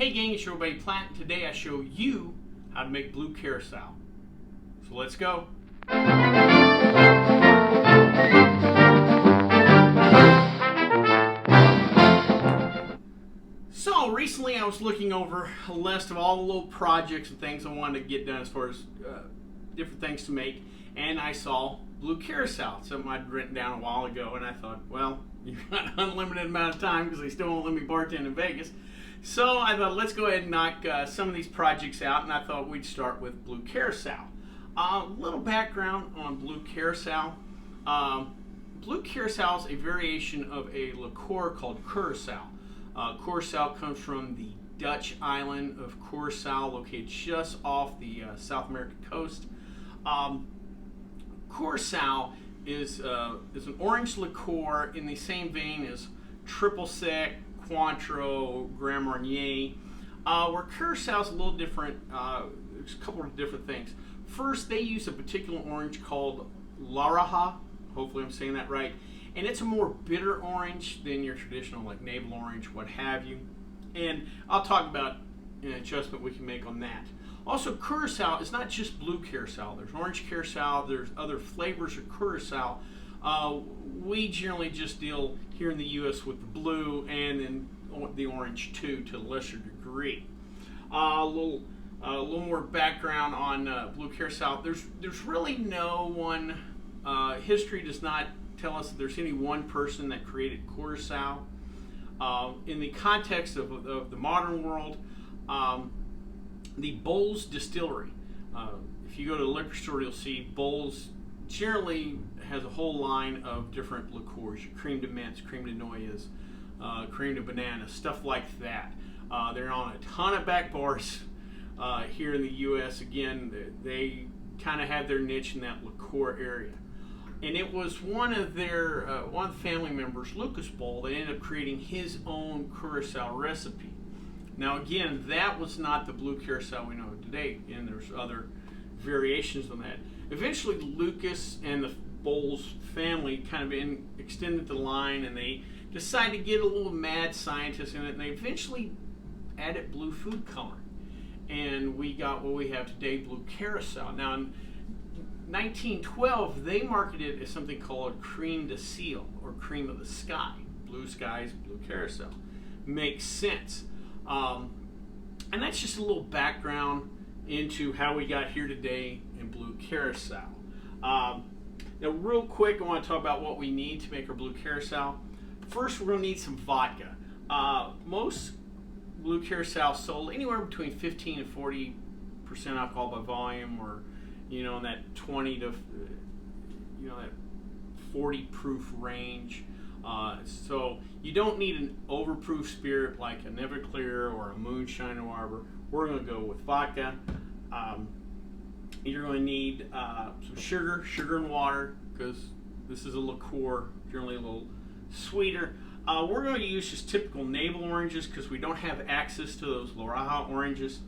Hey gang, it's your buddy Plant. Today I show you how to make Blue Curacao. So let's go. So recently I was looking over a list of all the little projects and things I wanted to get done as far as different things to make, and I saw Blue Curacao, something I'd written down a while ago, and I thought, well, you've got an unlimited amount of time because they still won't let me bartend in Vegas. So I thought, let's go ahead and knock some of these projects out, and I thought we'd start with Blue Curacao. A little background on Blue Curacao. Blue Curacao is a variation of a liqueur called Curacao. Curacao comes from the Dutch island of Curacao, located just off the South American coast. Curacao is an orange liqueur in the same vein as Triple Sec, Cointreau, Grand Marnier, where Curacao is a little different. There's a couple of different things. First, they use a particular orange called Laraja. Hopefully I'm saying that right. And it's a more bitter orange than your traditional like navel orange, what have you. And I'll talk about an adjustment we can make on that. Also, Curacao is not just Blue Curacao. There's orange Curacao. There's other flavors of Curacao. We generally just deal here in the U.S. with the blue and then the orange too, to a lesser degree. A little more background on Blue Curacao. There's really no one. History does not tell us that there's any one person that created Curacao. In the context of the modern world, the Bowles Distillery. If you go to the liquor store, you'll see Bowles generally has a whole line of different liqueurs, your creme de menthe, creme de noyes, creme de banana, stuff like that. They're on a ton of back bars here in the U.S. Again, they kind of have their niche in that liqueur area. And it was one of the family members, Lucas Bowl, that ended up creating his own Curacao recipe. Now again, that was not the Blue Curacao we know today, and there's other variations on that. Eventually, Lucas and the Bowles family kind of extended the line, and they decided to get a little mad scientist in it, and they eventually added blue food coloring. And we got what we have today, Blue Curacao. Now, in 1912, they marketed it as something called Creme de Ciel, or Cream of the Sky. Blue skies, Blue Curacao. Makes sense. And that's just a little background into how we got here today in Blue Curacao. Now, real quick, I want to talk about what we need to make our Blue Curacao. First, we're going to need some vodka. Most Blue Curacao sold anywhere between 15 and 40% alcohol by volume, or in that 20 to that 40 proof range. So you don't need an overproof spirit like a Everclear or a Moonshine or whatever. We're going to go with vodka. You're going to need some sugar and water, because this is a liqueur, generally a little sweeter. We're going to use just typical navel oranges because we don't have access to those Laraja oranges.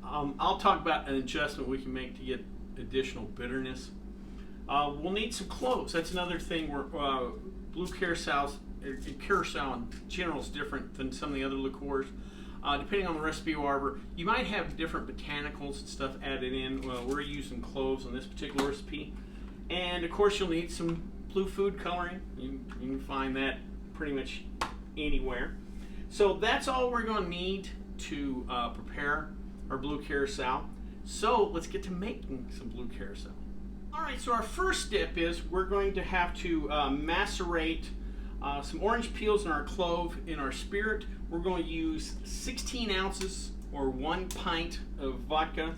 I'll talk about an adjustment we can make to get additional bitterness. We'll need some cloves. That's another thing where Blue Curacao in general is different than some of the other liqueurs. Depending on the recipe or whatever, you might have different botanicals and stuff added in. We're using cloves on this particular recipe. And of course, you'll need some blue food coloring. You can find that pretty much anywhere. So that's all we're going to need to prepare our Blue Curacao. So let's get to making some Blue Curacao. Alright, so our first step is we're going to have to macerate some orange peels and our clove in our spirit. We're going to use 16 ounces or 1 pint of vodka.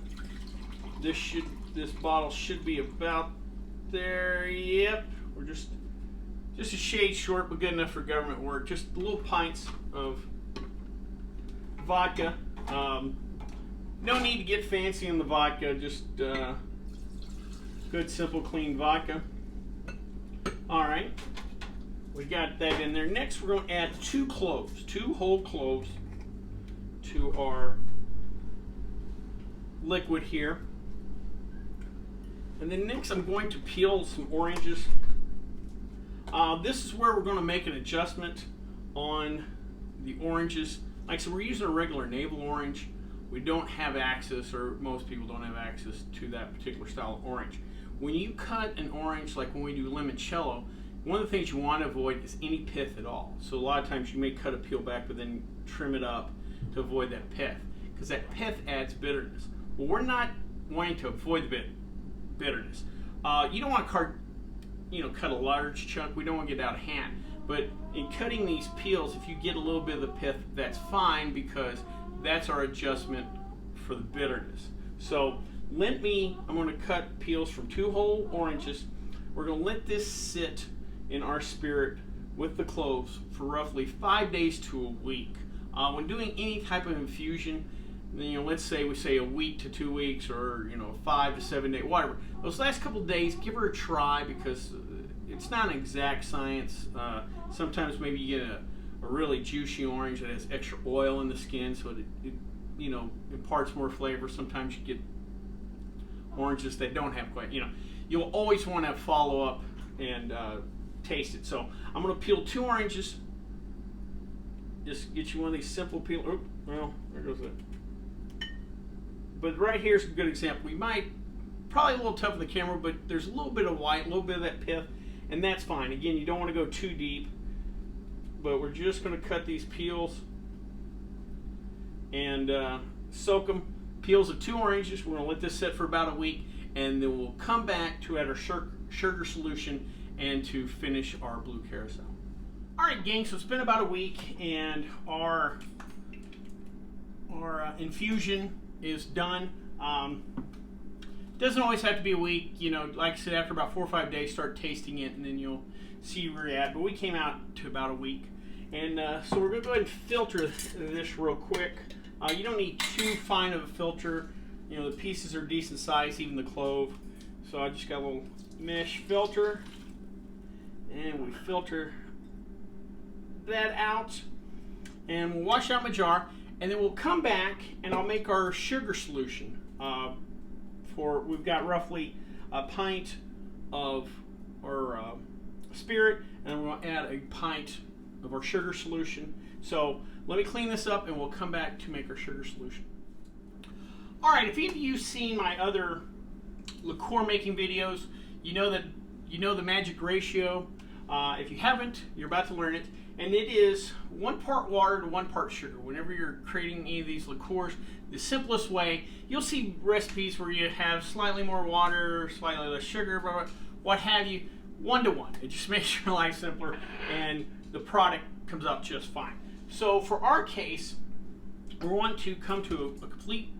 This bottle should be about there. Yep, we're just a shade short, but good enough for government work. Just little pints of vodka. No need to get fancy in the vodka, just good, simple, clean vodka. Alright, we got that in there. Next, we're going to add 2 cloves, 2 whole cloves to our liquid here. And then next, I'm going to peel some oranges. This is where we're going to make an adjustment on the oranges. Like, so we're using a regular navel orange. We don't have access, or most people don't have access to that particular style of orange. When you cut an orange, like when we do limoncello, one of the things you want to avoid is any pith at all. So a lot of times you may cut a peel back, but then trim it up to avoid that pith, because that pith adds bitterness. Well, we're not wanting to avoid the bitterness. You don't want to cut a large chunk. We don't want to get out of hand. But in cutting these peels, if you get a little bit of the pith, that's fine, because that's our adjustment for the bitterness. So I'm going to cut peels from 2 whole oranges. We're going to let this sit in our spirit with the cloves for roughly 5 days to a week. When doing any type of infusion, let's say we say a week to 2 weeks, or 5 to 7 days, whatever. Those last couple of days, give her a try, because it's not an exact science. Sometimes maybe you get a really juicy orange that has extra oil in the skin, so it imparts more flavor. Sometimes you get oranges that don't have quite. You'll always want to follow up and taste it. So I'm going to peel 2 oranges. Just get you one of these simple peel. Oh, well, there goes it. But right here's a good example. We might probably a little tough on the camera, but there's a little bit of white, a little bit of that pith, and that's fine. Again, you don't want to go too deep, but we're just going to cut these peels and soak them. Peels of 2 oranges. We're going to let this sit for about a week, and then we'll come back to add our sugar solution and to finish our Blue Curacao. Alright gang, so it's been about a week, and our infusion is done. Doesn't always have to be a week. Like I said, after about 4 or 5 days, start tasting it, and then you'll see where you're at. But we came out to about a week. And so we're going to go ahead and filter this real quick. You don't need too fine of a filter. The pieces are decent size, even the clove. So I just got a little mesh filter, and we filter that out, and we'll wash out my jar, and then we'll come back and I'll make our sugar solution. We've got roughly a pint of our spirit, and we'll add a pint of our sugar solution. So let me clean this up, and we'll come back to make our sugar solution. All right, if any of you've seen my other liqueur making videos, you know the magic ratio. If you haven't, you're about to learn it, and it is 1 part water to 1 part sugar. Whenever you're creating any of these liqueurs, the simplest way, you'll see recipes where you have slightly more water, slightly less sugar, blah, blah, what have you, 1 to 1. It just makes your life simpler, and the product comes out just fine. So for our case, we want to come to a complete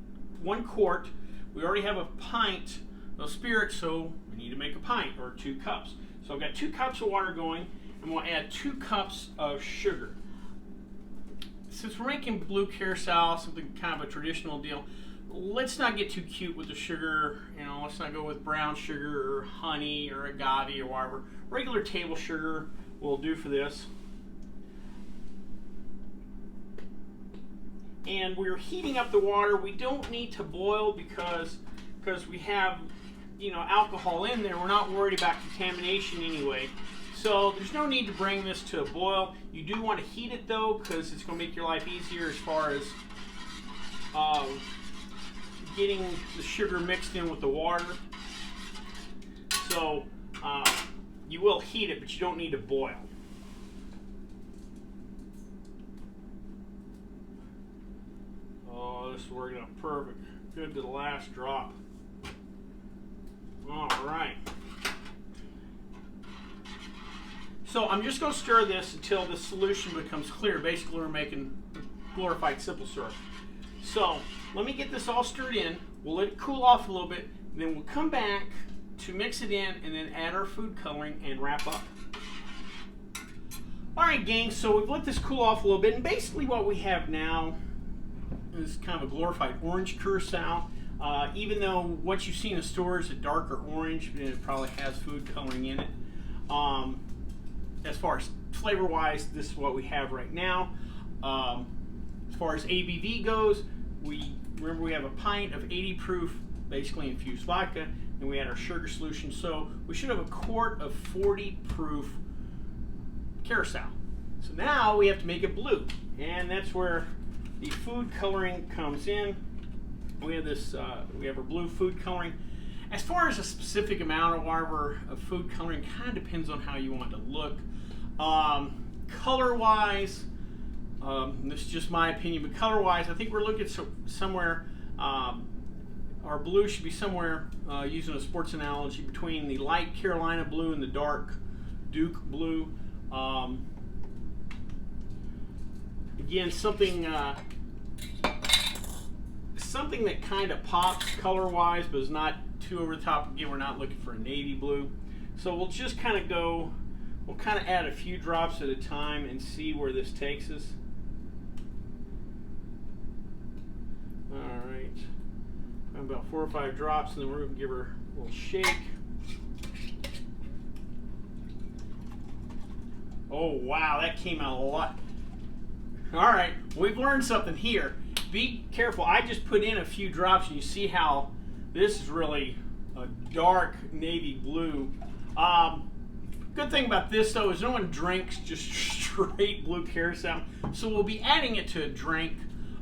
1 quart. We already have a pint of spirit, so we need to make a pint, or 2 cups. So I've got 2 cups of water going, and we'll add 2 cups of sugar. Since we're making Blue Curacao, something kind of a traditional deal, let's not get too cute with the sugar. Let's not go with brown sugar or honey or agave or whatever. Regular table sugar will do for this. And we're heating up the water. We don't need to boil because we have alcohol in there. We're not worried about contamination anyway. So there's no need to bring this to a boil. You do want to heat it though, because it's going to make your life easier as far as getting the sugar mixed in with the water. So you will heat it, but you don't need to boil. Oh, this is working out perfect. Good to the last drop. All right. So I'm just going to stir this until the solution becomes clear. Basically, we're making glorified simple syrup. So let me get this all stirred in. We'll let it cool off a little bit. And then we'll come back to mix it in and then add our food coloring and wrap up. All right, gang. So we've let this cool off a little bit. And basically what we have now is kind of a glorified orange curacao. Even though what you see in the store is a darker orange, it probably has food coloring in it. As far as flavor-wise, this is what we have right now. As far as ABV goes, remember we have a pint of 80 proof, basically infused vodka, and we add our sugar solution. So we should have a quart of 40 proof curacao. So now we have to make it blue, and that's where the food coloring comes in. We have this. We have our blue food coloring. As far as a specific amount of whatever of food coloring, kind of depends on how you want it to look. Color-wise, this is just my opinion, but color-wise, I think we're looking somewhere. Our blue should be somewhere, using a sports analogy, between the light Carolina blue and the dark Duke blue. Again, something that kind of pops color-wise, but is not too over the top. Again, we're not looking for a navy blue. So we'll just kind of go, we'll kind of add a few drops at a time and see where this takes us. All right. About 4 or 5 drops, and then we're going to give her a little shake. Oh, wow, that came out a lot. All right, we've learned something here. Be careful. I just put in a few drops, and you see how this is really a dark navy blue. Good thing about this, though, is no one drinks just straight Blue Curacao, so we'll be adding it to a drink.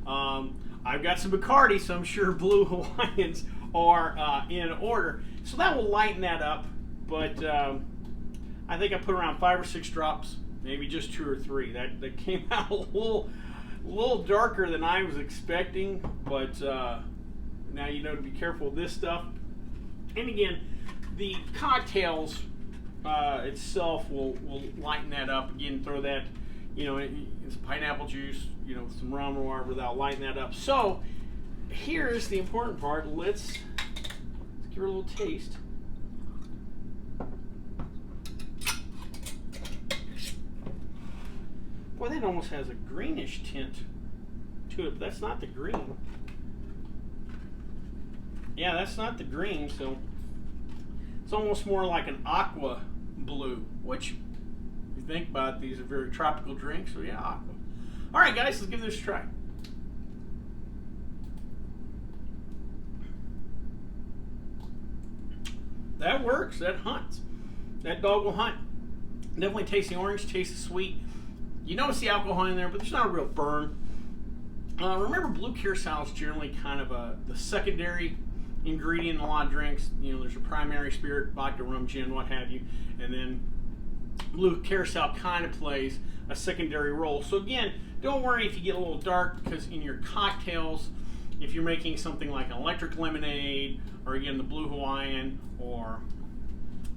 I've got some Bacardi, so I'm sure Blue Hawaiians are in order. So that will lighten that up, but I think I put around 5 or 6 drops, maybe just 2 or 3. That came out a little darker than I was expecting, but now you know to be careful with this stuff. And again, the cocktails itself will lighten that up. Again, throw that, you know, it's pineapple juice, you know, some rum or whatever, without lighting that up. So here's the important part. Let's give her a little taste. Boy, that almost has a greenish tint to it, but that's not the green. Yeah, that's not the green, so it's almost more like an aqua blue, which, if you think about it, these are very tropical drinks, so yeah, aqua. All right, guys, let's give this a try. That works. That hunts. That dog will hunt. Definitely tastes the orange, tastes the sweet. You notice the alcohol in there, but there's not a real burn. Remember, Blue Curacao is generally kind of the secondary ingredient in a lot of drinks. You know, there's a primary spirit, vodka, rum, gin, what have you, and then Blue Curacao kind of plays a secondary role. So again, don't worry if you get a little dark, because in your cocktails, if you're making something like an electric lemonade, or again the Blue Hawaiian, or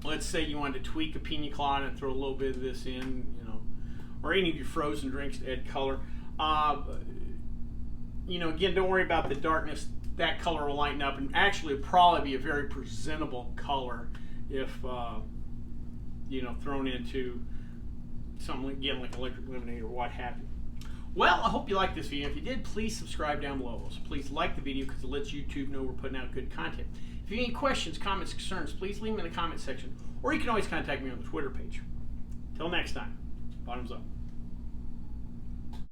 let's say you wanted to tweak a pina colada and throw a little bit of this in, you know, or any of your frozen drinks to add color. You know, again, don't worry about the darkness. That color will lighten up, and actually it'll probably be a very presentable color if you know, thrown into something again like electric lemonade or what have you. Well, I hope you liked this video. If you did, please subscribe down below. Also, please like the video because it lets YouTube know we're putting out good content. If you have any questions, comments, concerns, please leave them in the comment section, or you can always contact me on the Twitter page. Till next time, bottoms up.